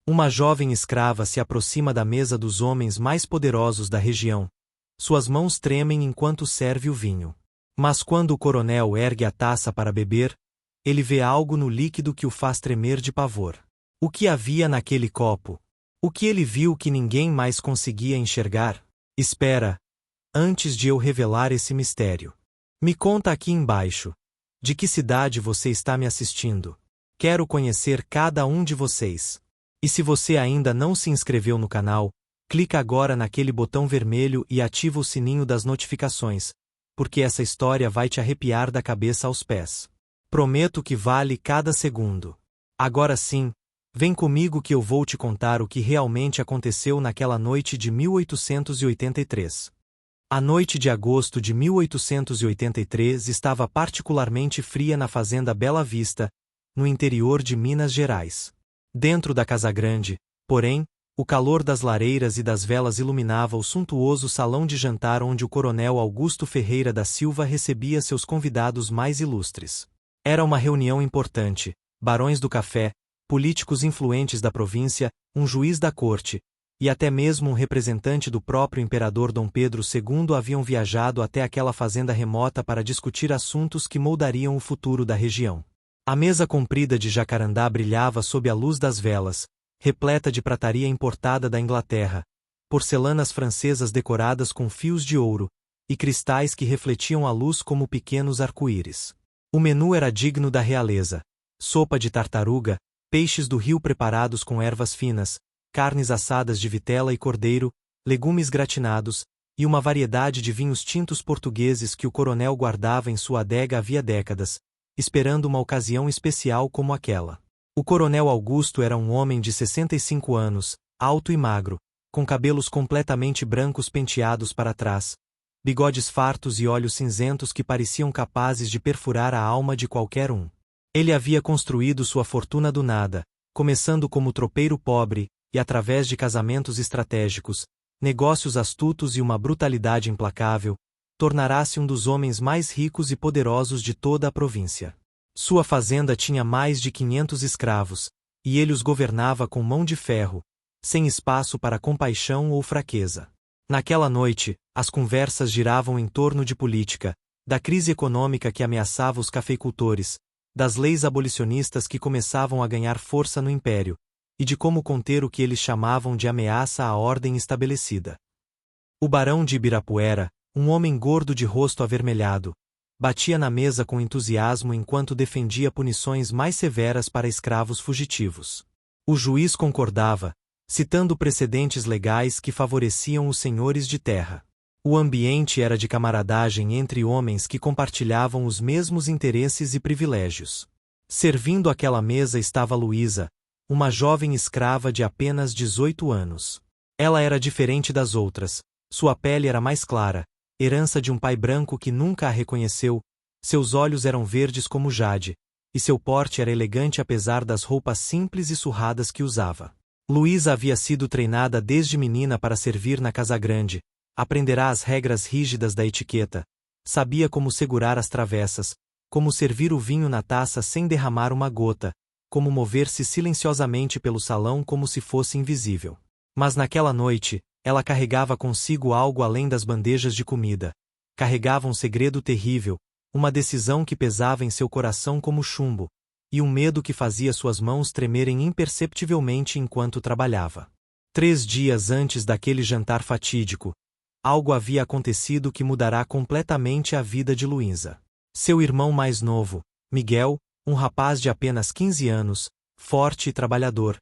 Uma jovem escrava se aproxima da mesa dos homens mais poderosos da região. Suas mãos tremem enquanto serve o vinho. Mas quando o coronel ergue a taça para beber, ele vê algo no líquido que o faz tremer de pavor. O que havia naquele copo? O que ele viu que ninguém mais conseguia enxergar? Espera, antes de eu revelar esse mistério. Me conta aqui embaixo. De que cidade você está me assistindo? Quero conhecer cada um de vocês. E se você ainda não se inscreveu no canal, clica agora naquele botão vermelho e ativa o sininho das notificações, porque essa história vai te arrepiar da cabeça aos pés. Prometo que vale cada segundo. Agora sim, vem comigo que eu vou te contar o que realmente aconteceu naquela noite de 1883. A noite de agosto de 1883 estava particularmente fria na fazenda Bela Vista, no interior de Minas Gerais. Dentro da casa grande, porém, o calor das lareiras e das velas iluminava o suntuoso salão de jantar onde o coronel Augusto Ferreira da Silva recebia seus convidados mais ilustres. Era uma reunião importante: barões do café, políticos influentes da província, um juiz da corte, e até mesmo um representante do próprio imperador Dom Pedro II haviam viajado até aquela fazenda remota para discutir assuntos que moldariam o futuro da região. A mesa comprida de jacarandá brilhava sob a luz das velas, repleta de prataria importada da Inglaterra, porcelanas francesas decoradas com fios de ouro, e cristais que refletiam a luz como pequenos arco-íris. O menu era digno da realeza: sopa de tartaruga, peixes do rio preparados com ervas finas, carnes assadas de vitela e cordeiro, legumes gratinados, e uma variedade de vinhos tintos portugueses que o coronel guardava em sua adega havia décadas, esperando uma ocasião especial como aquela. O coronel Augusto era um homem de 65 anos, alto e magro, com cabelos completamente brancos penteados para trás, bigodes fartos e olhos cinzentos que pareciam capazes de perfurar a alma de qualquer um. Ele havia construído sua fortuna do nada, começando como tropeiro pobre, e através de casamentos estratégicos, negócios astutos e uma brutalidade implacável, tornará-se um dos homens mais ricos e poderosos de toda a província. Sua fazenda tinha mais de 500 escravos, e ele os governava com mão de ferro, sem espaço para compaixão ou fraqueza. Naquela noite, as conversas giravam em torno de política, da crise econômica que ameaçava os cafeicultores, das leis abolicionistas que começavam a ganhar força no império, e de como conter o que eles chamavam de ameaça à ordem estabelecida. O barão de Ibirapuera, um homem gordo de rosto avermelhado, batia na mesa com entusiasmo enquanto defendia punições mais severas para escravos fugitivos. O juiz concordava, citando precedentes legais que favoreciam os senhores de terra. O ambiente era de camaradagem entre homens que compartilhavam os mesmos interesses e privilégios. Servindo aquela mesa estava Luísa, uma jovem escrava de apenas 18 anos. Ela era diferente das outras, sua pele era mais clara, herança de um pai branco que nunca a reconheceu, seus olhos eram verdes como jade, e seu porte era elegante apesar das roupas simples e surradas que usava. Luísa havia sido treinada desde menina para servir na casa grande, aprenderá as regras rígidas da etiqueta, sabia como segurar as travessas, como servir o vinho na taça sem derramar uma gota, como mover-se silenciosamente pelo salão como se fosse invisível. Mas naquela noite, ela carregava consigo algo além das bandejas de comida. Carregava um segredo terrível, uma decisão que pesava em seu coração como chumbo, e um medo que fazia suas mãos tremerem imperceptivelmente enquanto trabalhava. 3 dias antes daquele jantar fatídico, algo havia acontecido que mudará completamente a vida de Luísa. Seu irmão mais novo, Miguel, um rapaz de apenas 15 anos, forte e trabalhador,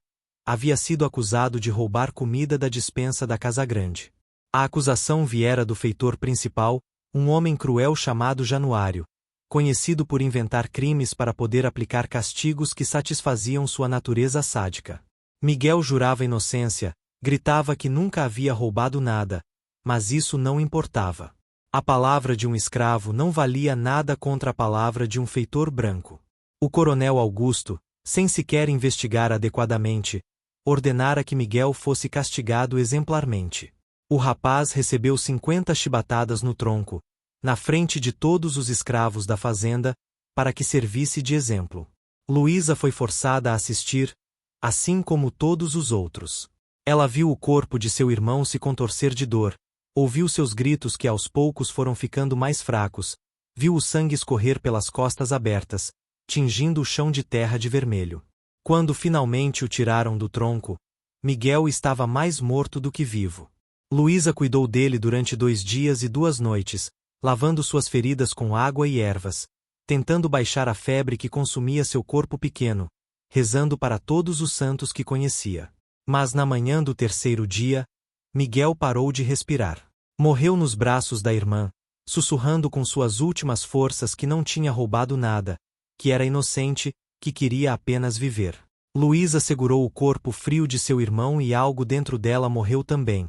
havia sido acusado de roubar comida da despensa da casa grande. A acusação viera do feitor principal, um homem cruel chamado Januário, conhecido por inventar crimes para poder aplicar castigos que satisfaziam sua natureza sádica. Miguel jurava inocência, gritava que nunca havia roubado nada, mas isso não importava. A palavra de um escravo não valia nada contra a palavra de um feitor branco. O coronel Augusto, sem sequer investigar adequadamente, ordenara que Miguel fosse castigado exemplarmente. O rapaz recebeu 50 chibatadas no tronco, na frente de todos os escravos da fazenda, para que servisse de exemplo. Luísa foi forçada a assistir, assim como todos os outros. Ela viu o corpo de seu irmão se contorcer de dor, ouviu seus gritos que aos poucos foram ficando mais fracos, viu o sangue escorrer pelas costas abertas, tingindo o chão de terra de vermelho. Quando finalmente o tiraram do tronco, Miguel estava mais morto do que vivo. Luísa cuidou dele durante 2 dias e 2 noites, lavando suas feridas com água e ervas, tentando baixar a febre que consumia seu corpo pequeno, rezando para todos os santos que conhecia. Mas na manhã do 3º dia, Miguel parou de respirar. Morreu nos braços da irmã, sussurrando com suas últimas forças que não tinha roubado nada, que era inocente, que queria apenas viver. Luísa segurou o corpo frio de seu irmão e algo dentro dela morreu também.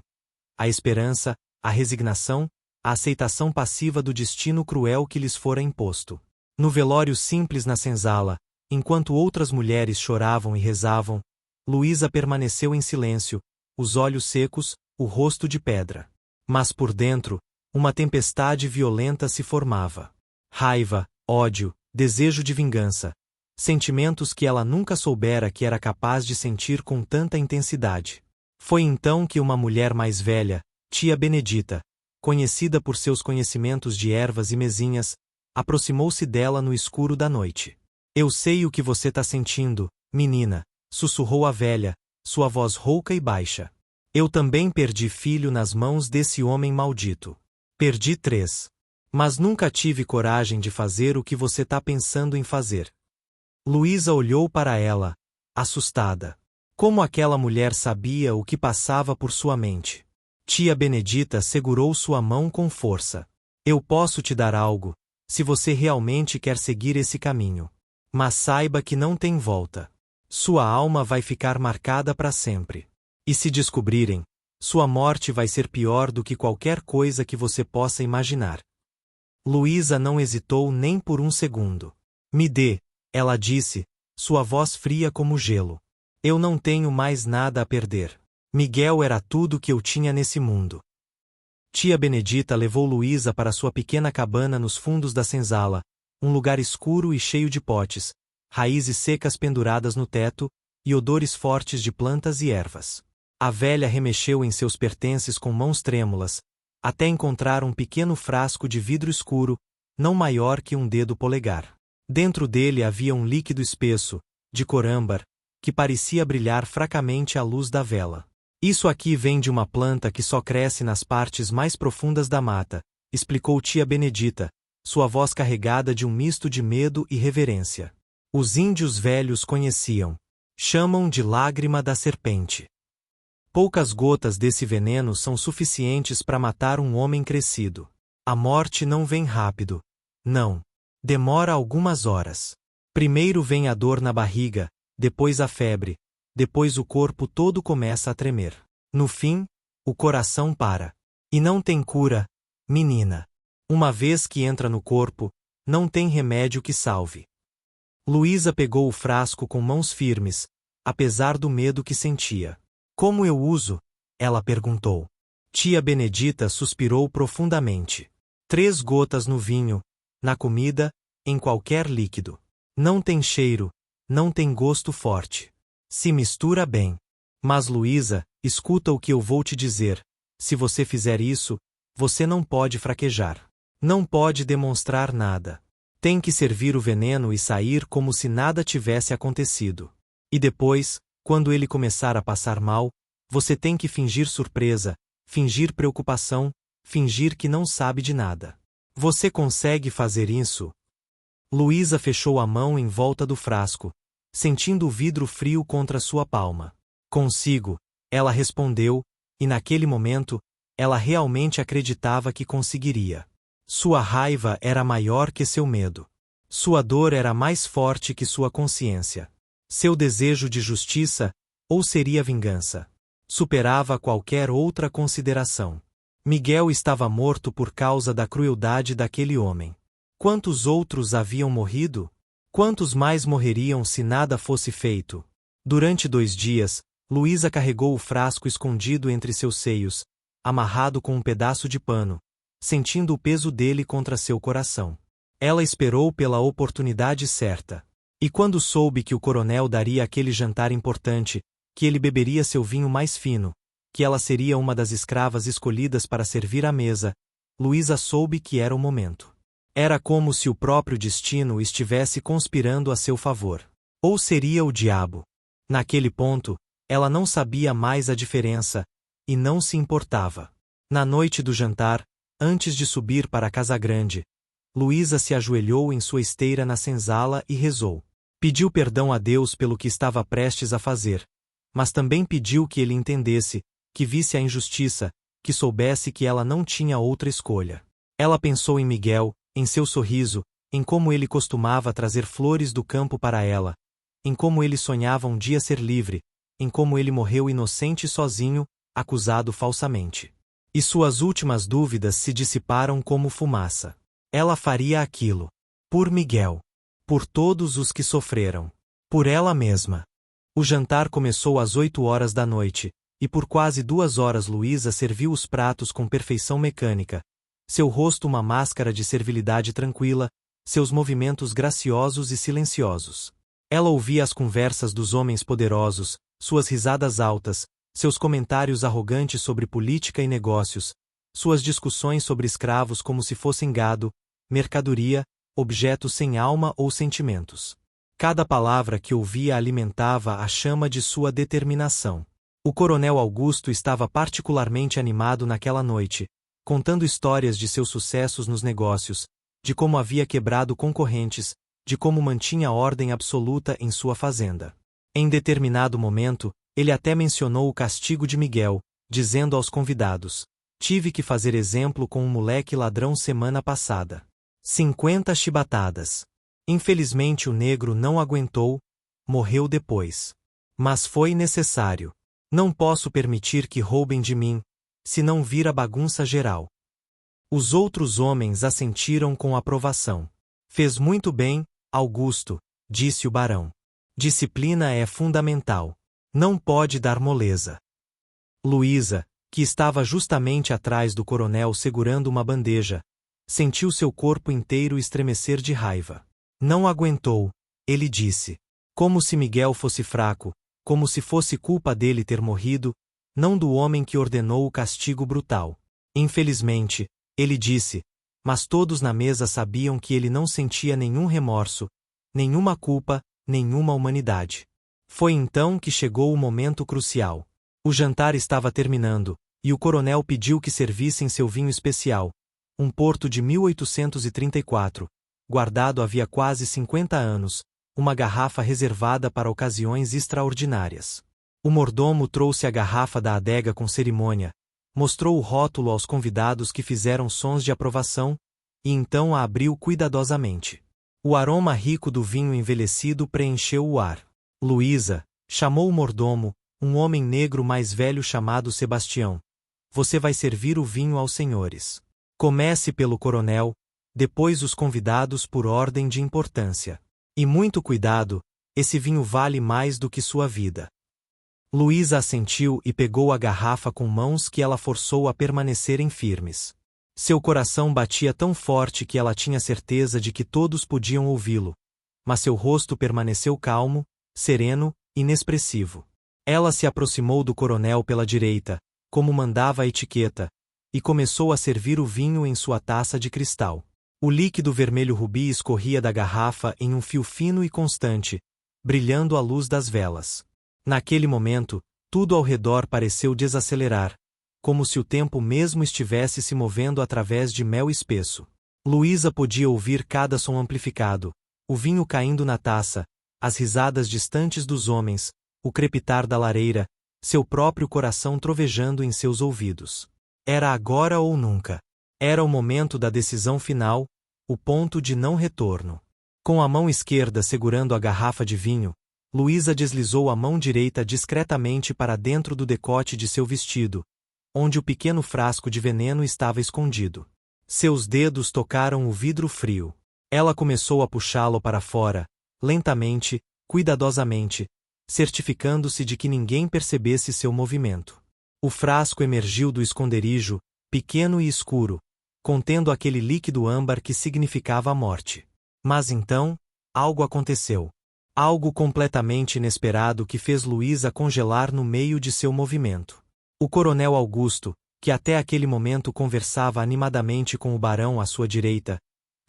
A esperança, a resignação, a aceitação passiva do destino cruel que lhes fora imposto. No velório simples na senzala, enquanto outras mulheres choravam e rezavam, Luísa permaneceu em silêncio, os olhos secos, o rosto de pedra. Mas por dentro, uma tempestade violenta se formava. Raiva, ódio, desejo de vingança. Sentimentos que ela nunca soubera que era capaz de sentir com tanta intensidade. Foi então que uma mulher mais velha, tia Benedita, conhecida por seus conhecimentos de ervas e mesinhas, aproximou-se dela no escuro da noite. Eu sei o que você está sentindo, menina, sussurrou a velha, sua voz rouca e baixa. Eu também perdi filho nas mãos desse homem maldito. Perdi 3. Mas nunca tive coragem de fazer o que você está pensando em fazer. Luísa olhou para ela, assustada. Como aquela mulher sabia o que passava por sua mente? Tia Benedita segurou sua mão com força. Eu posso te dar algo, se você realmente quer seguir esse caminho. Mas saiba que não tem volta. Sua alma vai ficar marcada para sempre. E se descobrirem, sua morte vai ser pior do que qualquer coisa que você possa imaginar. Luísa não hesitou nem por um segundo. Me dê, ela disse, sua voz fria como gelo. Eu não tenho mais nada a perder. Miguel era tudo que eu tinha nesse mundo. Tia Benedita levou Luísa para sua pequena cabana nos fundos da senzala, um lugar escuro e cheio de potes, raízes secas penduradas no teto, e odores fortes de plantas e ervas. A velha remexeu em seus pertences com mãos trêmulas, até encontrar um pequeno frasco de vidro escuro, não maior que um dedo polegar. Dentro dele havia um líquido espesso, de cor âmbar, que parecia brilhar fracamente à luz da vela. Isso aqui vem de uma planta que só cresce nas partes mais profundas da mata, explicou tia Benedita, sua voz carregada de um misto de medo e reverência. Os índios velhos conheciam. Chamam de lágrima da serpente. Poucas gotas desse veneno são suficientes para matar um homem crescido. A morte não vem rápido. Não. Demora algumas horas. Primeiro vem a dor na barriga, depois a febre, depois o corpo todo começa a tremer. No fim, o coração para. E não tem cura, menina. Uma vez que entra no corpo, não tem remédio que salve. Luísa pegou o frasco com mãos firmes, apesar do medo que sentia. Como eu uso? Ela perguntou. Tia Benedita suspirou profundamente. 3 gotas no vinho, na comida, em qualquer líquido. Não tem cheiro, não tem gosto forte. Se mistura bem. Mas Luísa, escuta o que eu vou te dizer. Se você fizer isso, você não pode fraquejar. Não pode demonstrar nada. Tem que servir o veneno e sair como se nada tivesse acontecido. E depois, quando ele começar a passar mal, você tem que fingir surpresa, fingir preocupação, fingir que não sabe de nada. Você consegue fazer isso? Luísa fechou a mão em volta do frasco, sentindo o vidro frio contra sua palma. Consigo, ela respondeu, e naquele momento, ela realmente acreditava que conseguiria. Sua raiva era maior que seu medo. Sua dor era mais forte que sua consciência. Seu desejo de justiça, ou seria vingança, superava qualquer outra consideração. Miguel estava morto por causa da crueldade daquele homem. Quantos outros haviam morrido? Quantos mais morreriam se nada fosse feito? Durante 2 dias, Luísa carregou o frasco escondido entre seus seios, amarrado com um pedaço de pano, sentindo o peso dele contra seu coração. Ela esperou pela oportunidade certa. E quando soube que o coronel daria aquele jantar importante, que ele beberia seu vinho mais fino, que ela seria uma das escravas escolhidas para servir à mesa, Luísa soube que era o momento. Era como se o próprio destino estivesse conspirando a seu favor. Ou seria o diabo? Naquele ponto, ela não sabia mais a diferença, e não se importava. Na noite do jantar, antes de subir para a casa grande, Luísa se ajoelhou em sua esteira na senzala e rezou. Pediu perdão a Deus pelo que estava prestes a fazer, mas também pediu que ele entendesse, que visse a injustiça, que soubesse que ela não tinha outra escolha. Ela pensou em Miguel, em seu sorriso, em como ele costumava trazer flores do campo para ela, em como ele sonhava um dia ser livre, em como ele morreu inocente e sozinho, acusado falsamente. E suas últimas dúvidas se dissiparam como fumaça. Ela faria aquilo. Por Miguel. Por todos os que sofreram. Por ela mesma. O jantar começou às 8 horas da noite, e por quase 2 horas Luísa serviu os pratos com perfeição mecânica, seu rosto uma máscara de servilidade tranquila, seus movimentos graciosos e silenciosos. Ela ouvia as conversas dos homens poderosos, suas risadas altas, seus comentários arrogantes sobre política e negócios, suas discussões sobre escravos como se fossem gado, mercadoria, objetos sem alma ou sentimentos. Cada palavra que ouvia alimentava a chama de sua determinação. O coronel Augusto estava particularmente animado naquela noite, contando histórias de seus sucessos nos negócios, de como havia quebrado concorrentes, de como mantinha ordem absoluta em sua fazenda. Em determinado momento, ele até mencionou o castigo de Miguel, dizendo aos convidados: "Tive que fazer exemplo com um moleque ladrão semana passada. 50 chibatadas. Infelizmente o negro não aguentou, morreu depois. Mas foi necessário. Não posso permitir que roubem de mim, senão vira bagunça geral." Os outros homens assentiram com aprovação. "Fez muito bem, Augusto", disse o barão. "Disciplina é fundamental. Não pode dar moleza." Luísa, que estava justamente atrás do coronel segurando uma bandeja, sentiu seu corpo inteiro estremecer de raiva. Não aguentou, ele disse. Como se Miguel fosse fraco, como se fosse culpa dele ter morrido, não do homem que ordenou o castigo brutal. Infelizmente, ele disse, mas todos na mesa sabiam que ele não sentia nenhum remorso, nenhuma culpa, nenhuma humanidade. Foi então que chegou o momento crucial. O jantar estava terminando, e o coronel pediu que servissem seu vinho especial, um Porto de 1834, guardado havia quase 50 anos, uma garrafa reservada para ocasiões extraordinárias. O mordomo trouxe a garrafa da adega com cerimônia, mostrou o rótulo aos convidados que fizeram sons de aprovação, e então a abriu cuidadosamente. O aroma rico do vinho envelhecido preencheu o ar. Luísa chamou o mordomo, um homem negro mais velho chamado Sebastião. "Você vai servir o vinho aos senhores. Comece pelo coronel, depois os convidados por ordem de importância. E muito cuidado, esse vinho vale mais do que sua vida." Luísa assentiu e pegou a garrafa com mãos que ela forçou a permanecerem firmes. Seu coração batia tão forte que ela tinha certeza de que todos podiam ouvi-lo, mas seu rosto permaneceu calmo, sereno, inexpressivo. Ela se aproximou do coronel pela direita, como mandava a etiqueta, e começou a servir o vinho em sua taça de cristal. O líquido vermelho rubi escorria da garrafa em um fio fino e constante, brilhando à luz das velas. Naquele momento, tudo ao redor pareceu desacelerar, como se o tempo mesmo estivesse se movendo através de mel espesso. Luísa podia ouvir cada som amplificado, o vinho caindo na taça, as risadas distantes dos homens, o crepitar da lareira, seu próprio coração trovejando em seus ouvidos. Era agora ou nunca. Era o momento da decisão final, o ponto de não retorno. Com a mão esquerda segurando a garrafa de vinho, Luísa deslizou a mão direita discretamente para dentro do decote de seu vestido, onde o pequeno frasco de veneno estava escondido. Seus dedos tocaram o vidro frio. Ela começou a puxá-lo para fora, lentamente, cuidadosamente, certificando-se de que ninguém percebesse seu movimento. O frasco emergiu do esconderijo, pequeno e escuro, contendo aquele líquido âmbar que significava a morte. Mas então, algo aconteceu. Algo completamente inesperado que fez Luísa congelar no meio de seu movimento. O coronel Augusto, que até aquele momento conversava animadamente com o barão à sua direita,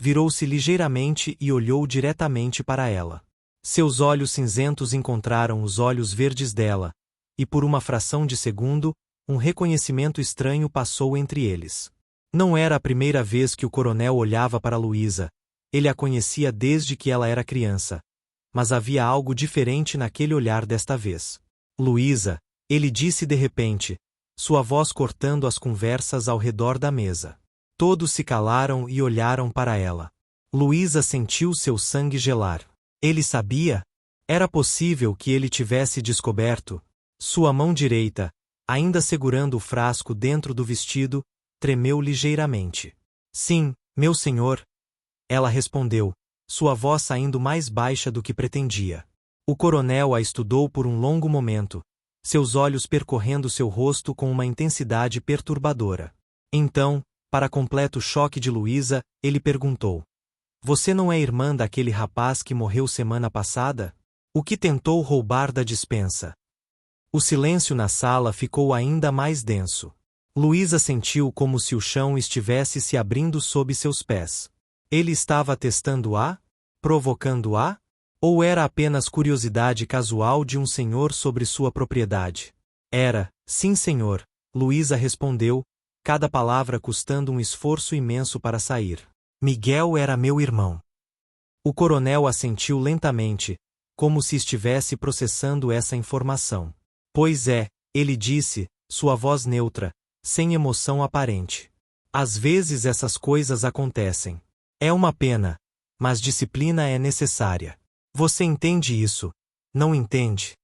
virou-se ligeiramente e olhou diretamente para ela. Seus olhos cinzentos encontraram os olhos verdes dela, e por uma fração de segundo, um reconhecimento estranho passou entre eles. Não era a primeira vez que o coronel olhava para Luísa, ele a conhecia desde que ela era criança. Mas havia algo diferente naquele olhar desta vez. Luísa, ele disse de repente, sua voz cortando as conversas ao redor da mesa. Todos se calaram e olharam para ela. Luísa sentiu seu sangue gelar. Ele sabia? Era possível que ele tivesse descoberto. Sua mão direita, ainda segurando o frasco dentro do vestido, tremeu ligeiramente. Sim, meu senhor. Ela respondeu, sua voz saindo mais baixa do que pretendia. O coronel a estudou por um longo momento, seus olhos percorrendo seu rosto com uma intensidade perturbadora. Então, para completo choque de Luísa, ele perguntou: Você não é irmã daquele rapaz que morreu semana passada? O que tentou roubar da despensa? O silêncio na sala ficou ainda mais denso. Luísa sentiu como se o chão estivesse se abrindo sob seus pés. Ele estava testando-a? Provocando-a? Ou era apenas curiosidade casual de um senhor sobre sua propriedade? Era, sim senhor, Luísa respondeu, cada palavra custando um esforço imenso para sair. Miguel era meu irmão. O coronel assentiu lentamente, como se estivesse processando essa informação. Pois é, ele disse, sua voz neutra, sem emoção aparente. Às vezes essas coisas acontecem. É uma pena, mas disciplina é necessária. Você entende isso? Não entende?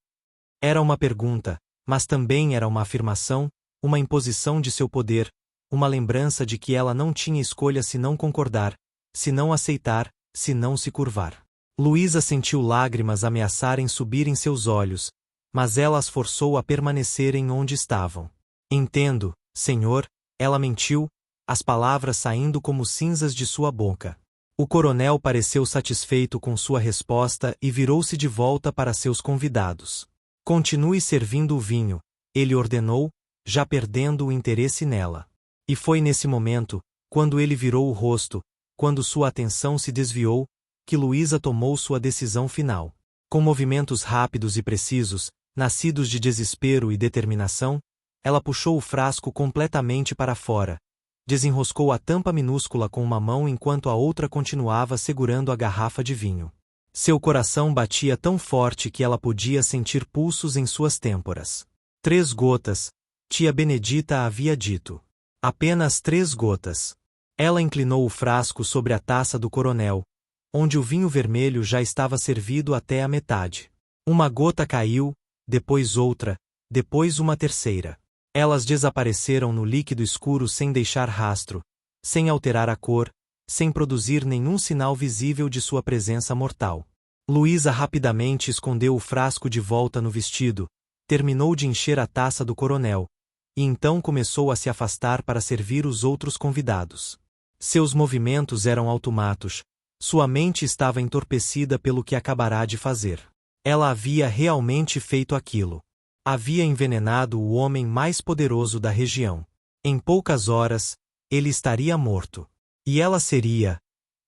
Era uma pergunta, mas também era uma afirmação, uma imposição de seu poder, uma lembrança de que ela não tinha escolha se não concordar, se não aceitar, se não se curvar. Luísa sentiu lágrimas ameaçarem subir em seus olhos, mas ela as forçou a permanecerem onde estavam. Entendo, senhor, ela mentiu, as palavras saindo como cinzas de sua boca. O coronel pareceu satisfeito com sua resposta e virou-se de volta para seus convidados. Continue servindo o vinho, ele ordenou, já perdendo o interesse nela. E foi nesse momento, quando ele virou o rosto, quando sua atenção se desviou, que Luísa tomou sua decisão final. Com movimentos rápidos e precisos, nascidos de desespero e determinação, ela puxou o frasco completamente para fora, desenroscou a tampa minúscula com uma mão enquanto a outra continuava segurando a garrafa de vinho. Seu coração batia tão forte que ela podia sentir pulsos em suas têmporas. 3 gotas, tia Benedita havia dito. Apenas 3 gotas. Ela inclinou o frasco sobre a taça do coronel, onde o vinho vermelho já estava servido até a metade. Uma gota caiu, depois outra, depois uma terceira. Elas desapareceram no líquido escuro sem deixar rastro, sem alterar a cor, sem produzir nenhum sinal visível de sua presença mortal. Luísa rapidamente escondeu o frasco de volta no vestido, terminou de encher a taça do coronel, e então começou a se afastar para servir os outros convidados. Seus movimentos eram automatos, sua mente estava entorpecida pelo que acabará de fazer. Ela havia realmente feito aquilo. Havia envenenado o homem mais poderoso da região. Em poucas horas, ele estaria morto. E ela seria...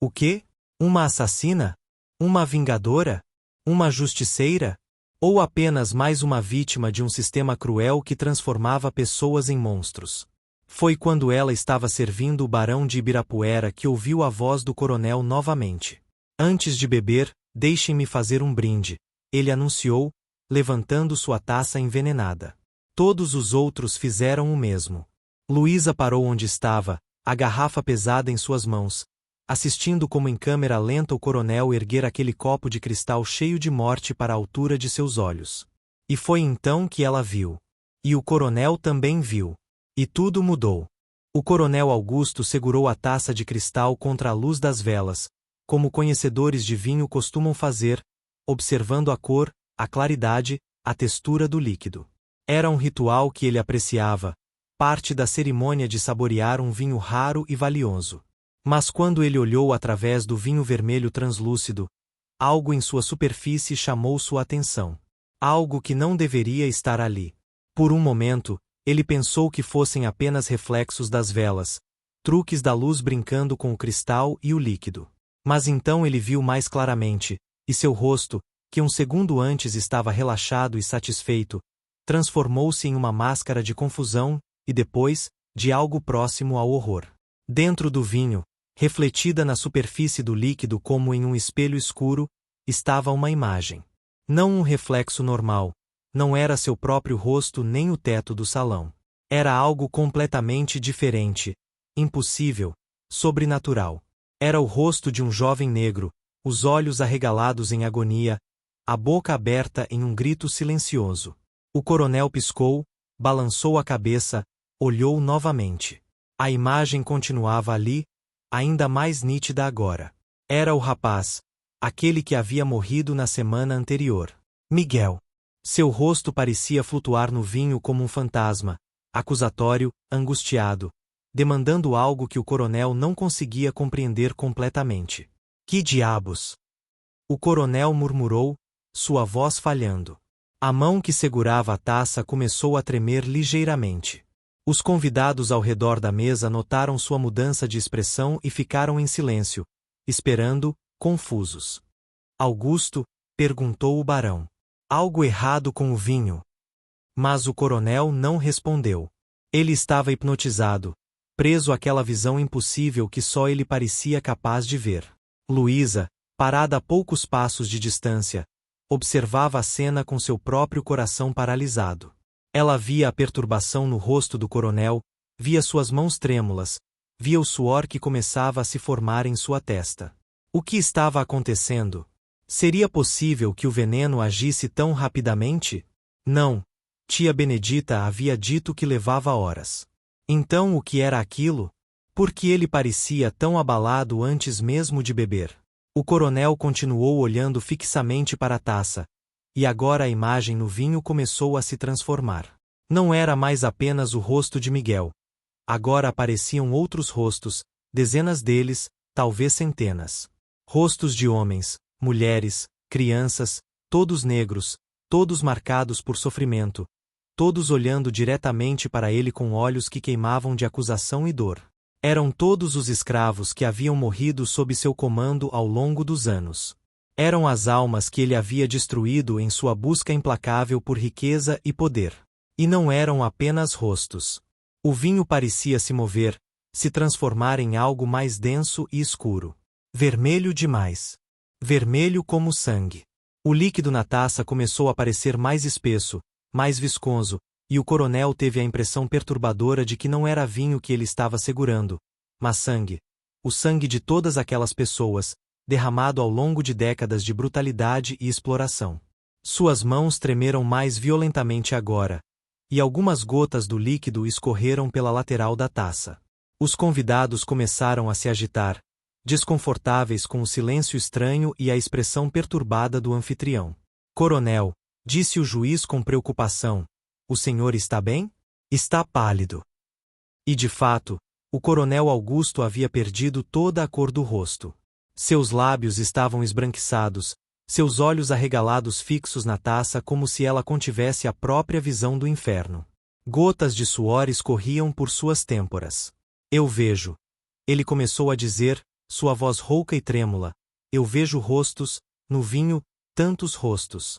o quê? Uma assassina? Uma vingadora? Uma justiceira? Ou apenas mais uma vítima de um sistema cruel que transformava pessoas em monstros? Foi quando ela estava servindo o barão de Ibirapuera que ouviu a voz do coronel novamente. Antes de beber, deixem-me fazer um brinde, ele anunciou, levantando sua taça envenenada. Todos os outros fizeram o mesmo. Luísa parou onde estava, a garrafa pesada em suas mãos, assistindo como em câmera lenta o coronel erguer aquele copo de cristal cheio de morte para a altura de seus olhos. E foi então que ela viu. E o coronel também viu. E tudo mudou. O coronel Augusto segurou a taça de cristal contra a luz das velas, como conhecedores de vinho costumam fazer, observando a cor, a claridade, a textura do líquido. Era um ritual que ele apreciava, parte da cerimônia de saborear um vinho raro e valioso. Mas quando ele olhou através do vinho vermelho translúcido, Algo em sua superfície chamou sua atenção. Algo que não deveria estar ali. Por um momento, ele pensou que fossem apenas reflexos das velas, truques da luz brincando com o cristal e o líquido. Mas então ele viu mais claramente, e seu rosto, que um segundo antes estava relaxado e satisfeito, transformou-se em uma máscara de confusão, e depois, de algo próximo ao horror. Dentro do vinho, refletida na superfície do líquido como em um espelho escuro, estava uma imagem. Não um reflexo normal, não era seu próprio rosto nem o teto do salão. Era algo completamente diferente, impossível, sobrenatural. Era o rosto de um jovem negro, os olhos arregalados em agonia, a boca aberta em um grito silencioso. O coronel piscou, balançou a cabeça, olhou novamente. A imagem continuava ali, ainda mais nítida agora. Era o rapaz, aquele que havia morrido na semana anterior. Miguel. Seu rosto parecia flutuar no vinho como um fantasma, acusatório, angustiado, demandando algo que o coronel não conseguia compreender completamente. Que diabos? O coronel murmurou, sua voz falhando. A mão que segurava a taça começou a tremer ligeiramente. Os convidados ao redor da mesa notaram sua mudança de expressão e ficaram em silêncio, esperando, confusos. Augusto, perguntou o barão. Algo errado com o vinho? Mas o coronel não respondeu. Ele estava hipnotizado, preso àquela visão impossível que só ele parecia capaz de ver. Luísa, parada a poucos passos de distância, observava a cena com seu próprio coração paralisado. Ela via a perturbação no rosto do coronel, via suas mãos trêmulas, via o suor que começava a se formar em sua testa. O que estava acontecendo? Seria possível que o veneno agisse tão rapidamente? Não. Tia Benedita havia dito que levava horas. Então o que era aquilo? Por que ele parecia tão abalado antes mesmo de beber? O coronel continuou olhando fixamente para a taça, e agora a imagem no vinho começou a se transformar. Não era mais apenas o rosto de Miguel. Agora apareciam outros rostos, dezenas deles, talvez centenas. Rostos de homens, mulheres, crianças, todos negros, todos marcados por sofrimento, todos olhando diretamente para ele com olhos que queimavam de acusação e dor. Eram todos os escravos que haviam morrido sob seu comando ao longo dos anos. Eram as almas que ele havia destruído em sua busca implacável por riqueza e poder. E não eram apenas rostos. O vinho parecia se mover, se transformar em algo mais denso e escuro. Vermelho demais. Vermelho como sangue. O líquido na taça começou a parecer mais espesso, mais viscoso, e o coronel teve a impressão perturbadora de que não era vinho que ele estava segurando, mas sangue. O sangue de todas aquelas pessoas, derramado ao longo de décadas de brutalidade e exploração. Suas mãos tremeram mais violentamente agora, e algumas gotas do líquido escorreram pela lateral da taça. Os convidados começaram a se agitar, desconfortáveis com o silêncio estranho e a expressão perturbada do anfitrião. Coronel, disse o juiz com preocupação, o senhor está bem? Está pálido. E de fato, o coronel Augusto havia perdido toda a cor do rosto. Seus lábios estavam esbranquiçados, seus olhos arregalados fixos na taça como se ela contivesse a própria visão do inferno. Gotas de suor escorriam por suas têmporas. Eu vejo. Ele começou a dizer, sua voz rouca e trêmula, eu vejo rostos, no vinho, tantos rostos.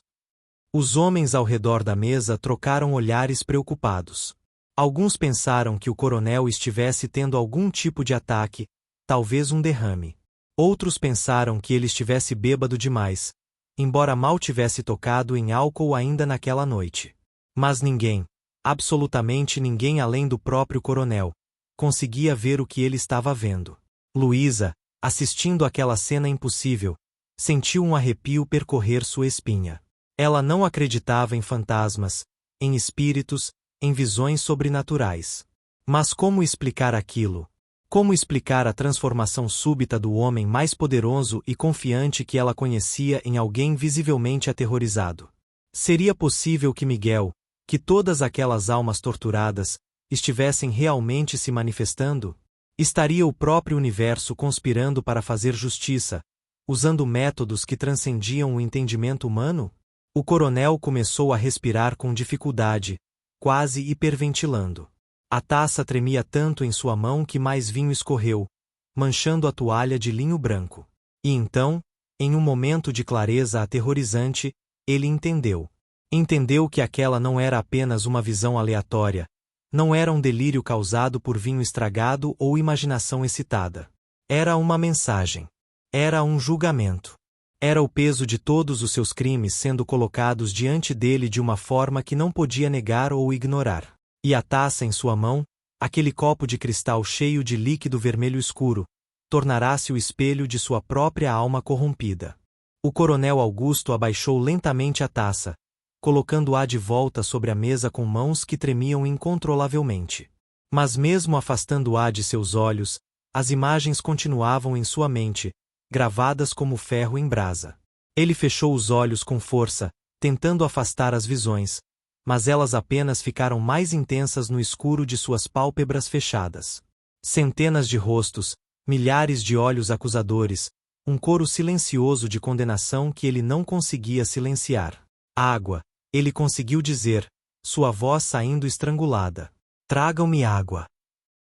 Os homens ao redor da mesa trocaram olhares preocupados. Alguns pensaram que o coronel estivesse tendo algum tipo de ataque, talvez um derrame. Outros pensaram que ele estivesse bêbado demais, embora mal tivesse tocado em álcool ainda naquela noite. Mas ninguém, absolutamente ninguém além do próprio coronel, conseguia ver o que ele estava vendo. Luísa, assistindo àquela cena impossível, sentiu um arrepio percorrer sua espinha. Ela não acreditava em fantasmas, em espíritos, em visões sobrenaturais. Mas como explicar aquilo? Como explicar a transformação súbita do homem mais poderoso e confiante que ela conhecia em alguém visivelmente aterrorizado? Seria possível que Miguel, que todas aquelas almas torturadas, estivessem realmente se manifestando? Estaria o próprio universo conspirando para fazer justiça, usando métodos que transcendiam o entendimento humano? O coronel começou a respirar com dificuldade, quase hiperventilando. A taça tremia tanto em sua mão que mais vinho escorreu, manchando a toalha de linho branco. E então, em um momento de clareza aterrorizante, ele entendeu. Entendeu que aquela não era apenas uma visão aleatória, não era um delírio causado por vinho estragado ou imaginação excitada. Era uma mensagem. Era um julgamento. Era o peso de todos os seus crimes sendo colocados diante dele de uma forma que não podia negar ou ignorar. E a taça em sua mão, aquele copo de cristal cheio de líquido vermelho escuro, tornará-se o espelho de sua própria alma corrompida. O coronel Augusto abaixou lentamente a taça, colocando-a de volta sobre a mesa com mãos que tremiam incontrolavelmente. Mas mesmo afastando-a de seus olhos, as imagens continuavam em sua mente, gravadas como ferro em brasa. Ele fechou os olhos com força, tentando afastar as visões, mas elas apenas ficaram mais intensas no escuro de suas pálpebras fechadas. Centenas de rostos, milhares de olhos acusadores, um coro silencioso de condenação que ele não conseguia silenciar. Água, ele conseguiu dizer, sua voz saindo estrangulada. Tragam-me água.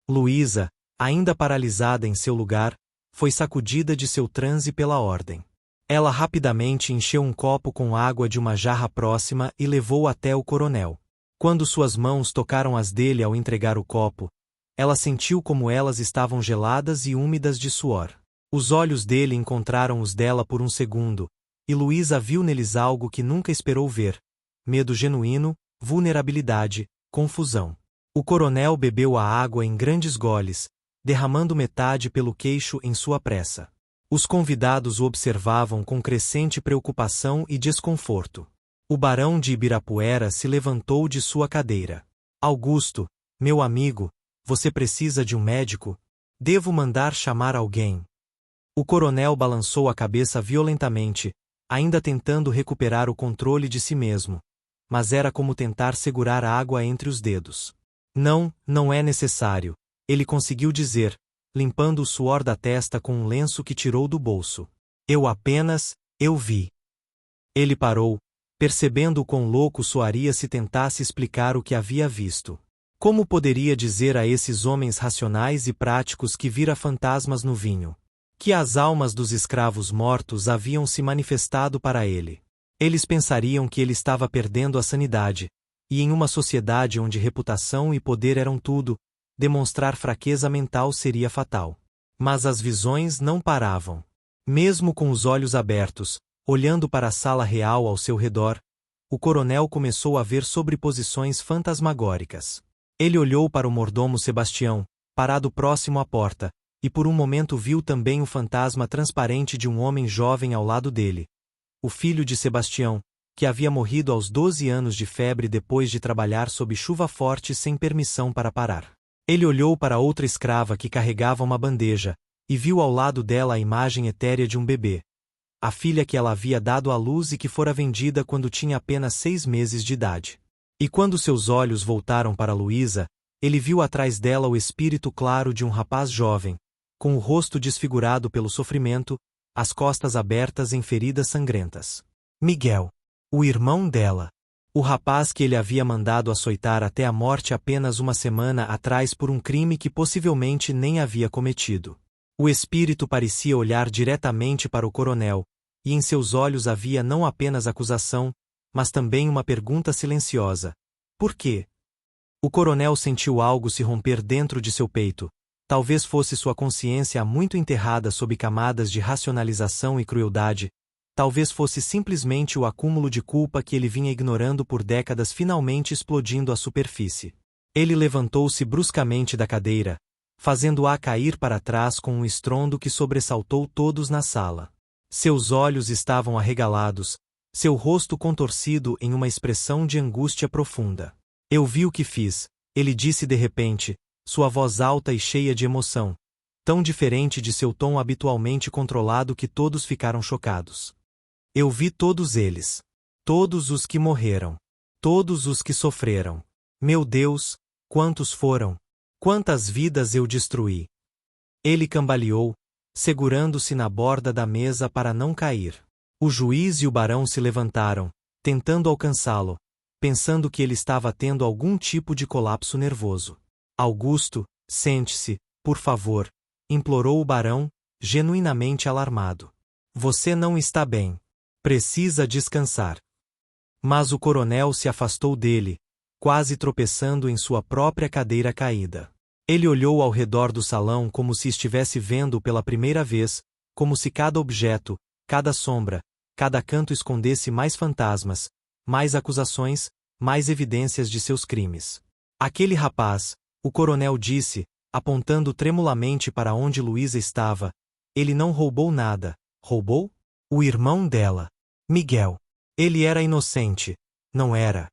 Luísa, ainda paralisada em seu lugar, foi sacudida de seu transe pela ordem. Ela rapidamente encheu um copo com água de uma jarra próxima e levou até o coronel. Quando suas mãos tocaram as dele ao entregar o copo, ela sentiu como elas estavam geladas e úmidas de suor. Os olhos dele encontraram os dela por um segundo, e Luísa viu neles algo que nunca esperou ver: medo genuíno, vulnerabilidade, confusão. O coronel bebeu a água em grandes goles, derramando metade pelo queixo em sua pressa. Os convidados o observavam com crescente preocupação e desconforto. O barão de Ibirapuera se levantou de sua cadeira. Augusto, meu amigo, você precisa de um médico? Devo mandar chamar alguém? O coronel balançou a cabeça violentamente, ainda tentando recuperar o controle de si mesmo, mas era como tentar segurar a água entre os dedos. Não, não é necessário, ele conseguiu dizer, limpando o suor da testa com um lenço que tirou do bolso. Eu vi. Ele parou, percebendo o quão louco soaria se tentasse explicar o que havia visto. Como poderia dizer a esses homens racionais e práticos que vira fantasmas no vinho? Que as almas dos escravos mortos haviam se manifestado para ele. Eles pensariam que ele estava perdendo a sanidade, e em uma sociedade onde reputação e poder eram tudo, demonstrar fraqueza mental seria fatal. Mas as visões não paravam. Mesmo com os olhos abertos, olhando para a sala real ao seu redor, o coronel começou a ver sobreposições fantasmagóricas. Ele olhou para o mordomo Sebastião, parado próximo à porta, e por um momento viu também o fantasma transparente de um homem jovem ao lado dele. O filho de Sebastião, que havia morrido aos 12 anos de febre depois de trabalhar sob chuva forte sem permissão para parar. Ele olhou para outra escrava que carregava uma bandeja, e viu ao lado dela a imagem etérea de um bebê. A filha que ela havia dado à luz e que fora vendida quando tinha apenas 6 meses de idade. E quando seus olhos voltaram para Luísa, ele viu atrás dela o espírito claro de um rapaz jovem, com o rosto desfigurado pelo sofrimento, as costas abertas em feridas sangrentas. Miguel, o irmão dela. O rapaz que ele havia mandado açoitar até a morte apenas uma semana atrás por um crime que possivelmente nem havia cometido. O espírito parecia olhar diretamente para o coronel, e em seus olhos havia não apenas acusação, mas também uma pergunta silenciosa. Por quê? O coronel sentiu algo se romper dentro de seu peito. Talvez fosse sua consciência há muito enterrada sob camadas de racionalização e crueldade. Talvez fosse simplesmente o acúmulo de culpa que ele vinha ignorando por décadas finalmente explodindo à superfície. Ele levantou-se bruscamente da cadeira, fazendo-a cair para trás com um estrondo que sobressaltou todos na sala. Seus olhos estavam arregalados, seu rosto contorcido em uma expressão de angústia profunda. Eu vi o que fiz, ele disse de repente, sua voz alta e cheia de emoção, tão diferente de seu tom habitualmente controlado que todos ficaram chocados. Eu vi todos eles. Todos os que morreram. Todos os que sofreram. Meu Deus, quantos foram? Quantas vidas eu destruí? Ele cambaleou, segurando-se na borda da mesa para não cair. O juiz e o barão se levantaram, tentando alcançá-lo, pensando que ele estava tendo algum tipo de colapso nervoso. Augusto, sente-se, por favor, implorou o barão, genuinamente alarmado. Você não está bem. Precisa descansar. Mas o coronel se afastou dele, quase tropeçando em sua própria cadeira caída. Ele olhou ao redor do salão como se estivesse vendo pela primeira vez, como se cada objeto, cada sombra, cada canto escondesse mais fantasmas, mais acusações, mais evidências de seus crimes. Aquele rapaz, o coronel disse, apontando tremulamente para onde Luísa estava, ele não roubou nada. Roubou? O irmão dela. Miguel. Ele era inocente, não era?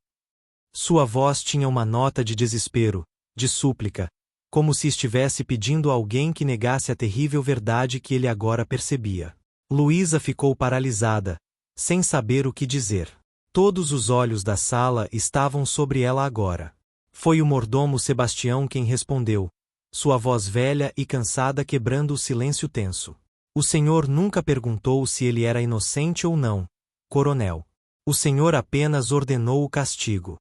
Sua voz tinha uma nota de desespero, de súplica, como se estivesse pedindo a alguém que negasse a terrível verdade que ele agora percebia. Luísa ficou paralisada, sem saber o que dizer. Todos os olhos da sala estavam sobre ela agora. Foi o mordomo Sebastião quem respondeu, sua voz velha e cansada quebrando o silêncio tenso. O senhor nunca perguntou se ele era inocente ou não, coronel. O senhor apenas ordenou o castigo.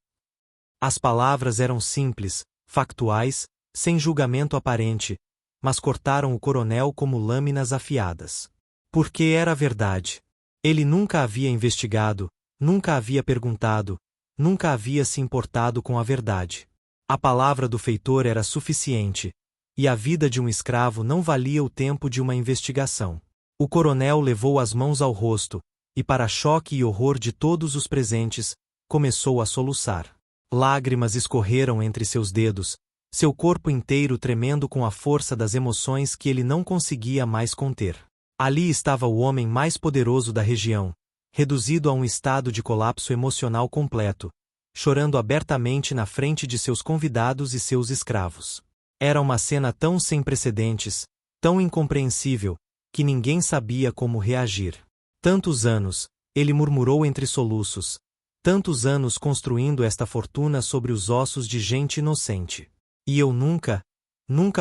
As palavras eram simples, factuais, sem julgamento aparente, mas cortaram o coronel como lâminas afiadas. Porque era verdade. Ele nunca havia investigado, nunca havia perguntado, nunca havia se importado com a verdade. A palavra do feitor era suficiente, e a vida de um escravo não valia o tempo de uma investigação. O coronel levou as mãos ao rosto, e para choque e horror de todos os presentes, começou a soluçar. Lágrimas escorreram entre seus dedos, seu corpo inteiro tremendo com a força das emoções que ele não conseguia mais conter. Ali estava o homem mais poderoso da região, reduzido a um estado de colapso emocional completo, chorando abertamente na frente de seus convidados e seus escravos. Era uma cena tão sem precedentes, tão incompreensível, que ninguém sabia como reagir. Tantos anos, ele murmurou entre soluços, tantos anos construindo esta fortuna sobre os ossos de gente inocente. E eu nunca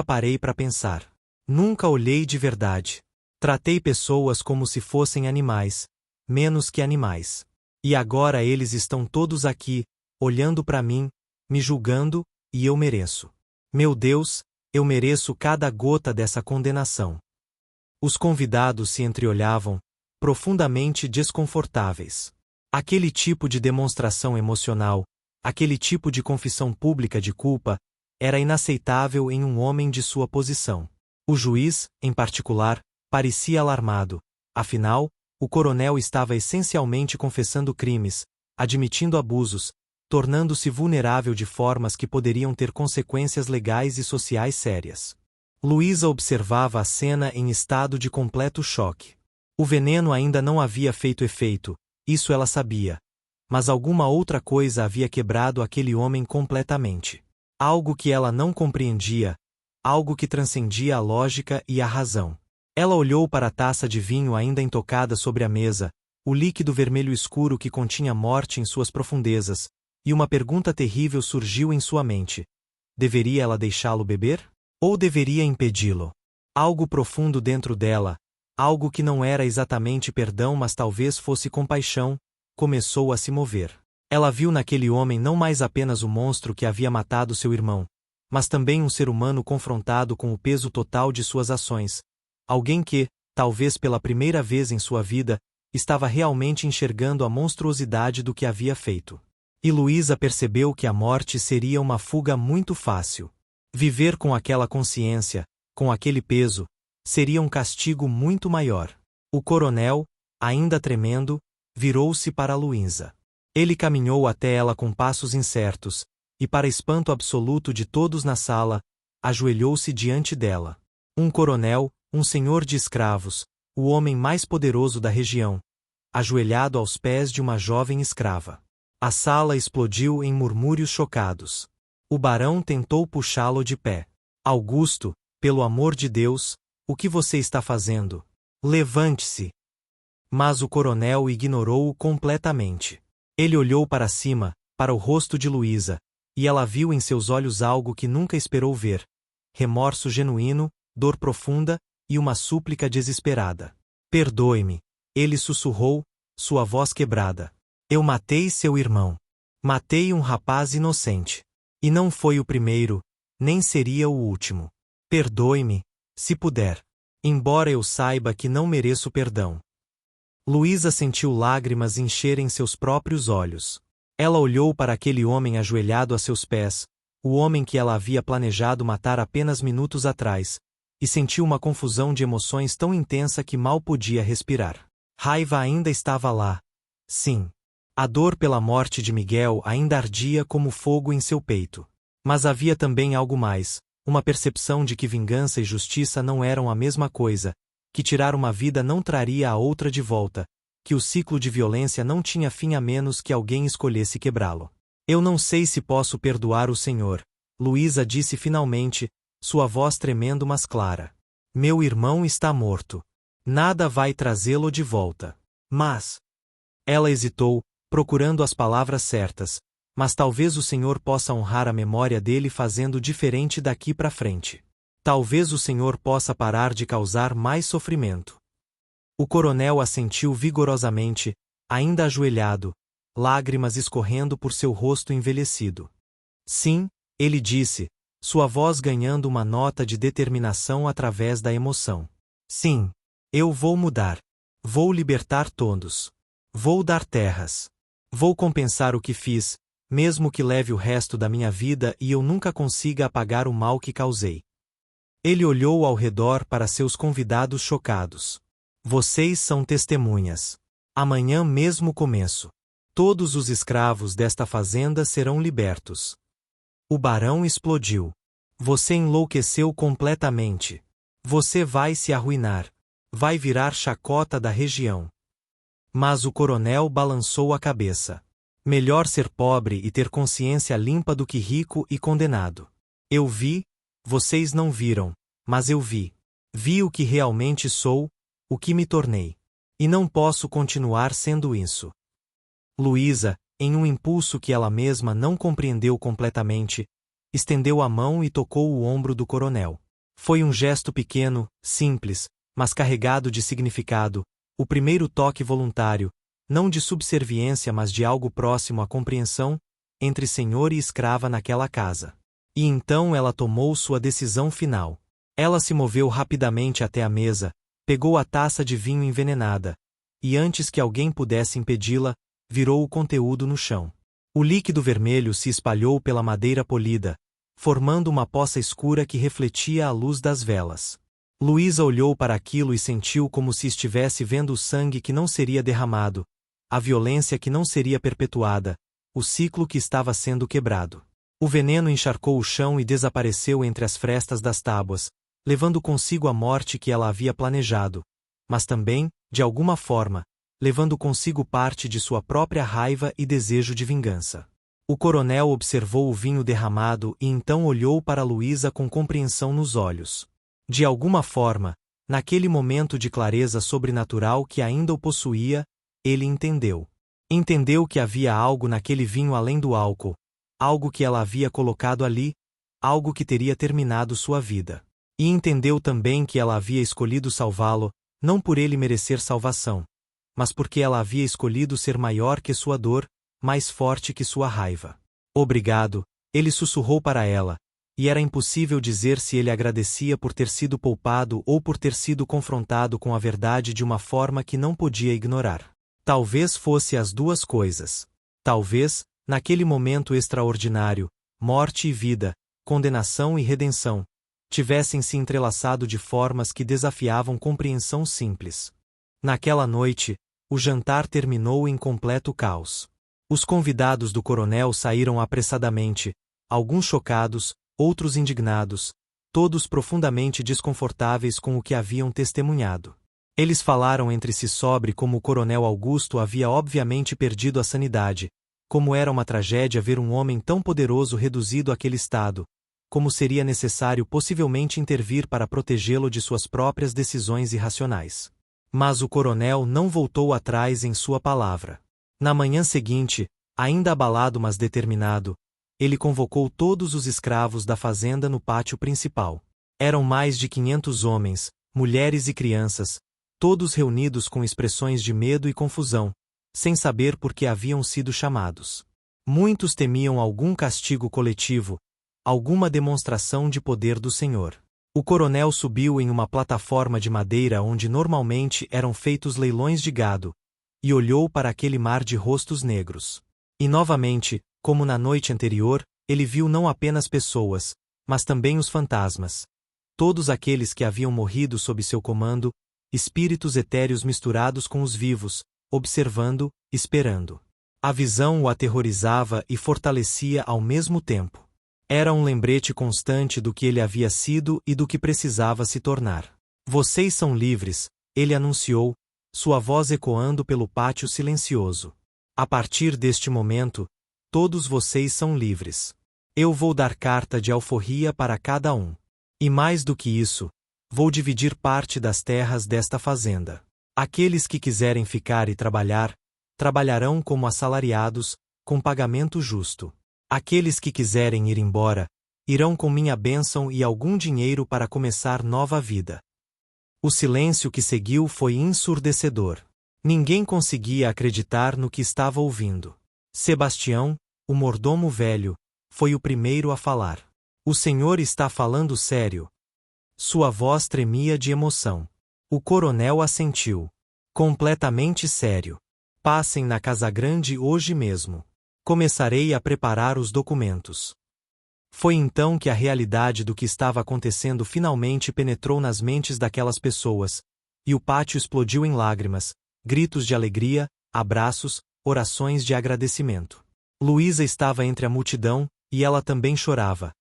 parei para pensar. Nunca olhei de verdade. Tratei pessoas como se fossem animais, menos que animais. E agora eles estão todos aqui, olhando para mim, me julgando, e eu mereço. Meu Deus, eu mereço cada gota dessa condenação. Os convidados se entreolhavam, profundamente desconfortáveis. Aquele tipo de demonstração emocional, aquele tipo de confissão pública de culpa, era inaceitável em um homem de sua posição. O juiz, em particular, parecia alarmado. Afinal, o coronel estava essencialmente confessando crimes, admitindo abusos, tornando-se vulnerável de formas que poderiam ter consequências legais e sociais sérias. Luísa observava a cena em estado de completo choque. O veneno ainda não havia feito efeito, isso ela sabia. Mas alguma outra coisa havia quebrado aquele homem completamente. Algo que ela não compreendia, algo que transcendia a lógica e a razão. Ela olhou para a taça de vinho ainda intocada sobre a mesa, o líquido vermelho escuro que continha morte em suas profundezas, e uma pergunta terrível surgiu em sua mente. Deveria ela deixá-lo beber? Ou deveria impedi-lo? Algo profundo dentro dela, algo que não era exatamente perdão mas talvez fosse compaixão, começou a se mover. Ela viu naquele homem não mais apenas o monstro que havia matado seu irmão, mas também um ser humano confrontado com o peso total de suas ações. Alguém que, talvez pela primeira vez em sua vida, estava realmente enxergando a monstruosidade do que havia feito. E Luísa percebeu que a morte seria uma fuga muito fácil. Viver com aquela consciência, com aquele peso, seria um castigo muito maior. O coronel, ainda tremendo, virou-se para Luísa. Ele caminhou até ela com passos incertos, e para espanto absoluto de todos na sala, ajoelhou-se diante dela. Um coronel, um senhor de escravos, o homem mais poderoso da região, ajoelhado aos pés de uma jovem escrava. A sala explodiu em murmúrios chocados. O barão tentou puxá-lo de pé. Augusto, pelo amor de Deus, o que você está fazendo? Levante-se! Mas o coronel ignorou-o completamente. Ele olhou para cima, para o rosto de Luísa, e ela viu em seus olhos algo que nunca esperou ver. Remorso genuíno, dor profunda, e uma súplica desesperada. Perdoe-me, ele sussurrou, sua voz quebrada. Eu matei seu irmão. Matei um rapaz inocente. E não foi o primeiro, nem seria o último. Perdoe-me, se puder. Embora eu saiba que não mereço perdão. Luísa sentiu lágrimas encherem seus próprios olhos. Ela olhou para aquele homem ajoelhado a seus pés, o homem que ela havia planejado matar apenas minutos atrás, e sentiu uma confusão de emoções tão intensa que mal podia respirar. Raiva ainda estava lá. Sim. A dor pela morte de Miguel ainda ardia como fogo em seu peito. Mas havia também algo mais, uma percepção de que vingança e justiça não eram a mesma coisa, que tirar uma vida não traria a outra de volta, que o ciclo de violência não tinha fim a menos que alguém escolhesse quebrá-lo. Eu não sei se posso perdoar o senhor, Luísa disse finalmente, sua voz tremendo mas clara. Meu irmão está morto. Nada vai trazê-lo de volta. Mas... Ela hesitou, procurando as palavras certas, mas talvez o senhor possa honrar a memória dele fazendo diferente daqui para frente. Talvez o senhor possa parar de causar mais sofrimento. O coronel assentiu vigorosamente, ainda ajoelhado, lágrimas escorrendo por seu rosto envelhecido. Sim, ele disse, sua voz ganhando uma nota de determinação através da emoção. Sim, eu vou mudar. Vou libertar todos. Vou dar terras. Vou compensar o que fiz, mesmo que leve o resto da minha vida e eu nunca consiga apagar o mal que causei. Ele olhou ao redor para seus convidados chocados. Vocês são testemunhas. Amanhã mesmo começo. Todos os escravos desta fazenda serão libertos. O barão explodiu. Você enlouqueceu completamente. Você vai se arruinar. Vai virar chacota da região. Mas o coronel balançou a cabeça. Melhor ser pobre e ter consciência limpa do que rico e condenado. Eu vi, vocês não viram, mas eu vi. Vi o que realmente sou, o que me tornei. E não posso continuar sendo isso. Luísa, em um impulso que ela mesma não compreendeu completamente, estendeu a mão e tocou o ombro do coronel. Foi um gesto pequeno, simples, mas carregado de significado, o primeiro toque voluntário, não de subserviência mas de algo próximo à compreensão, entre senhor e escrava naquela casa. E então ela tomou sua decisão final. Ela se moveu rapidamente até a mesa, pegou a taça de vinho envenenada, e antes que alguém pudesse impedi-la, virou o conteúdo no chão. O líquido vermelho se espalhou pela madeira polida, formando uma poça escura que refletia a luz das velas. Luísa olhou para aquilo e sentiu como se estivesse vendo o sangue que não seria derramado, a violência que não seria perpetuada, o ciclo que estava sendo quebrado. O veneno encharcou o chão e desapareceu entre as frestas das tábuas, levando consigo a morte que ela havia planejado, mas também, de alguma forma, levando consigo parte de sua própria raiva e desejo de vingança. O coronel observou o vinho derramado e então olhou para Luísa com compreensão nos olhos. De alguma forma, naquele momento de clareza sobrenatural que ainda o possuía, ele entendeu. Entendeu que havia algo naquele vinho além do álcool, algo que ela havia colocado ali, algo que teria terminado sua vida. E entendeu também que ela havia escolhido salvá-lo, não por ele merecer salvação, mas porque ela havia escolhido ser maior que sua dor, mais forte que sua raiva. Obrigado, ele sussurrou para ela, e era impossível dizer se ele agradecia por ter sido poupado ou por ter sido confrontado com a verdade de uma forma que não podia ignorar. Talvez fosse as duas coisas. Talvez, naquele momento extraordinário, morte e vida, condenação e redenção, tivessem se entrelaçado de formas que desafiavam compreensão simples. Naquela noite, o jantar terminou em completo caos. Os convidados do coronel saíram apressadamente, alguns chocados, outros indignados, todos profundamente desconfortáveis com o que haviam testemunhado. Eles falaram entre si sobre como o coronel Augusto havia obviamente perdido a sanidade, como era uma tragédia ver um homem tão poderoso reduzido àquele estado, como seria necessário possivelmente intervir para protegê-lo de suas próprias decisões irracionais. Mas o coronel não voltou atrás em sua palavra. Na manhã seguinte, ainda abalado mas determinado, ele convocou todos os escravos da fazenda no pátio principal. Eram mais de 500 homens, mulheres e crianças, todos reunidos com expressões de medo e confusão, sem saber por que haviam sido chamados. Muitos temiam algum castigo coletivo, alguma demonstração de poder do Senhor. O coronel subiu em uma plataforma de madeira onde normalmente eram feitos leilões de gado, e olhou para aquele mar de rostos negros. E novamente, como na noite anterior, ele viu não apenas pessoas, mas também os fantasmas. Todos aqueles que haviam morrido sob seu comando, espíritos etéreos misturados com os vivos, observando, esperando. A visão o aterrorizava e fortalecia ao mesmo tempo. Era um lembrete constante do que ele havia sido e do que precisava se tornar. Vocês são livres, ele anunciou, sua voz ecoando pelo pátio silencioso. A partir deste momento, todos vocês são livres. Eu vou dar carta de alforria para cada um. E mais do que isso, vou dividir parte das terras desta fazenda. Aqueles que quiserem ficar e trabalhar, trabalharão como assalariados, com pagamento justo. Aqueles que quiserem ir embora, irão com minha bênção e algum dinheiro para começar nova vida. O silêncio que seguiu foi ensurdecedor. Ninguém conseguia acreditar no que estava ouvindo. Sebastião, o mordomo velho, foi o primeiro a falar. O senhor está falando sério? Sua voz tremia de emoção. O coronel assentiu. Completamente sério. Passem na Casa Grande hoje mesmo. Começarei a preparar os documentos. Foi então que a realidade do que estava acontecendo finalmente penetrou nas mentes daquelas pessoas, e o pátio explodiu em lágrimas, gritos de alegria, abraços, orações de agradecimento. Luísa estava entre a multidão, e ela também chorava.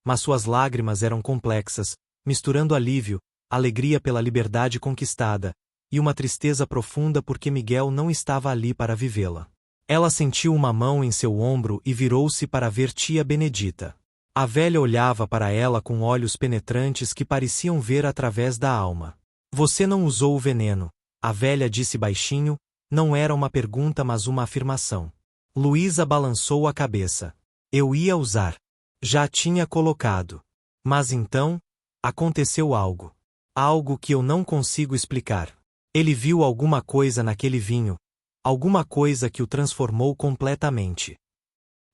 Mas suas lágrimas eram complexas, misturando alívio, alegria pela liberdade conquistada, e uma tristeza profunda porque Miguel não estava ali para vivê-la. Ela sentiu uma mão em seu ombro e virou-se para ver tia Benedita. A velha olhava para ela com olhos penetrantes que pareciam ver através da alma. Você não usou o veneno, a velha disse baixinho, não era uma pergunta mas uma afirmação. Luísa balançou a cabeça. Eu ia usar. Já tinha colocado. Mas então, aconteceu algo. Algo que eu não consigo explicar. Ele viu alguma coisa naquele vinho, alguma coisa que o transformou completamente.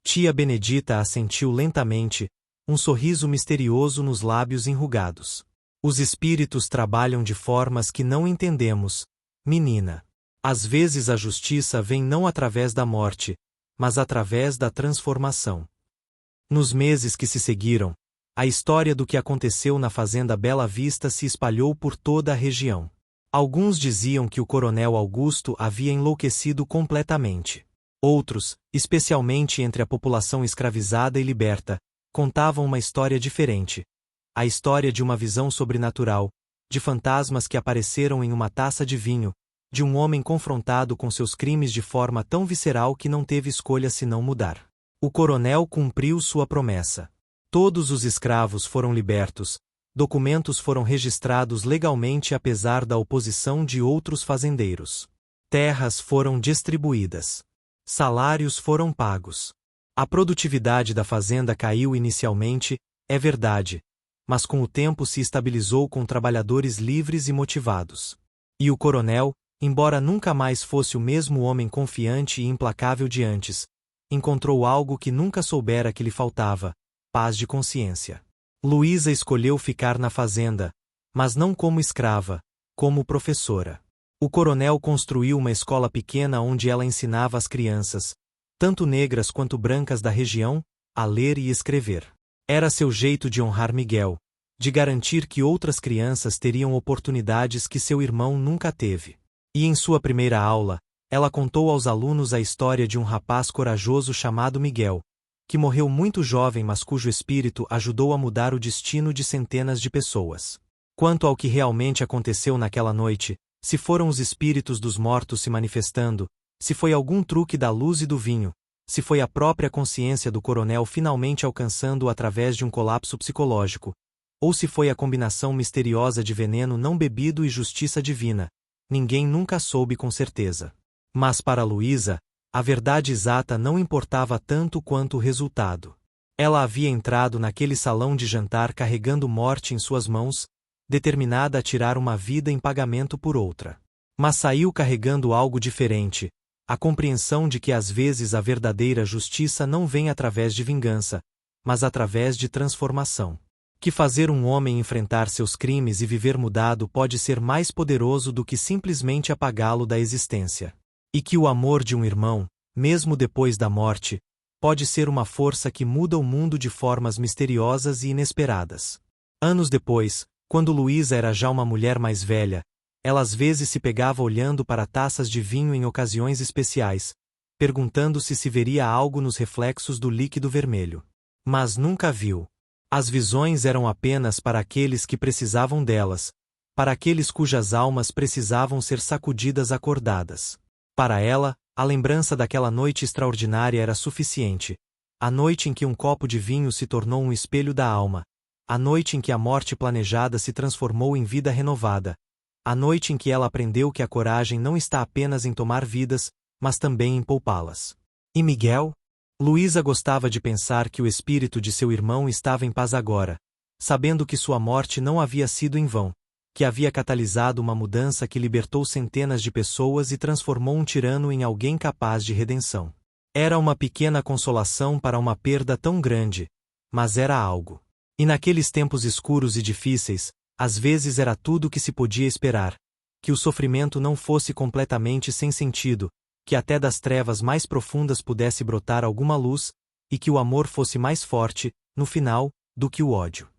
Tia Benedita assentiu lentamente, um sorriso misterioso nos lábios enrugados. Os espíritos trabalham de formas que não entendemos, menina. Às vezes a justiça vem não através da morte, mas através da transformação. Nos meses que se seguiram, a história do que aconteceu na fazenda Bela Vista se espalhou por toda a região. Alguns diziam que o coronel Augusto havia enlouquecido completamente. Outros, especialmente entre a população escravizada e liberta, contavam uma história diferente. A história de uma visão sobrenatural, de fantasmas que apareceram em uma taça de vinho, de um homem confrontado com seus crimes de forma tão visceral que não teve escolha senão mudar. O coronel cumpriu sua promessa. Todos os escravos foram libertos, documentos foram registrados legalmente apesar da oposição de outros fazendeiros. Terras foram distribuídas. Salários foram pagos. A produtividade da fazenda caiu inicialmente, é verdade, mas com o tempo se estabilizou com trabalhadores livres e motivados. E o coronel, embora nunca mais fosse o mesmo homem confiante e implacável de antes, encontrou algo que nunca soubera que lhe faltava: paz de consciência. Luísa escolheu ficar na fazenda, mas não como escrava, como professora. O coronel construiu uma escola pequena onde ela ensinava as crianças, tanto negras quanto brancas da região, a ler e escrever. Era seu jeito de honrar Miguel, de garantir que outras crianças teriam oportunidades que seu irmão nunca teve. E em sua primeira aula, ela contou aos alunos a história de um rapaz corajoso chamado Miguel, que morreu muito jovem mas cujo espírito ajudou a mudar o destino de centenas de pessoas. Quanto ao que realmente aconteceu naquela noite, se foram os espíritos dos mortos se manifestando, se foi algum truque da luz e do vinho, se foi a própria consciência do coronel finalmente alcançando-o através de um colapso psicológico, ou se foi a combinação misteriosa de veneno não bebido e justiça divina, ninguém nunca soube com certeza. Mas para Luísa, a verdade exata não importava tanto quanto o resultado. Ela havia entrado naquele salão de jantar carregando morte em suas mãos, determinada a tirar uma vida em pagamento por outra. Mas saiu carregando algo diferente, a compreensão de que às vezes a verdadeira justiça não vem através de vingança, mas através de transformação. Que fazer um homem enfrentar seus crimes e viver mudado pode ser mais poderoso do que simplesmente apagá-lo da existência. E que o amor de um irmão, mesmo depois da morte, pode ser uma força que muda o mundo de formas misteriosas e inesperadas. Anos depois, quando Luísa era já uma mulher mais velha, ela às vezes se pegava olhando para taças de vinho em ocasiões especiais, perguntando-se se veria algo nos reflexos do líquido vermelho. Mas nunca viu. As visões eram apenas para aqueles que precisavam delas, para aqueles cujas almas precisavam ser sacudidas acordadas. Para ela, a lembrança daquela noite extraordinária era suficiente, a noite em que um copo de vinho se tornou um espelho da alma, a noite em que a morte planejada se transformou em vida renovada, a noite em que ela aprendeu que a coragem não está apenas em tomar vidas, mas também em poupá-las. E Miguel? Luísa gostava de pensar que o espírito de seu irmão estava em paz agora, sabendo que sua morte não havia sido em vão, que havia catalisado uma mudança que libertou centenas de pessoas e transformou um tirano em alguém capaz de redenção. Era uma pequena consolação para uma perda tão grande, mas era algo. E naqueles tempos escuros e difíceis, às vezes era tudo o que se podia esperar, que o sofrimento não fosse completamente sem sentido, que até das trevas mais profundas pudesse brotar alguma luz, e que o amor fosse mais forte, no final, do que o ódio.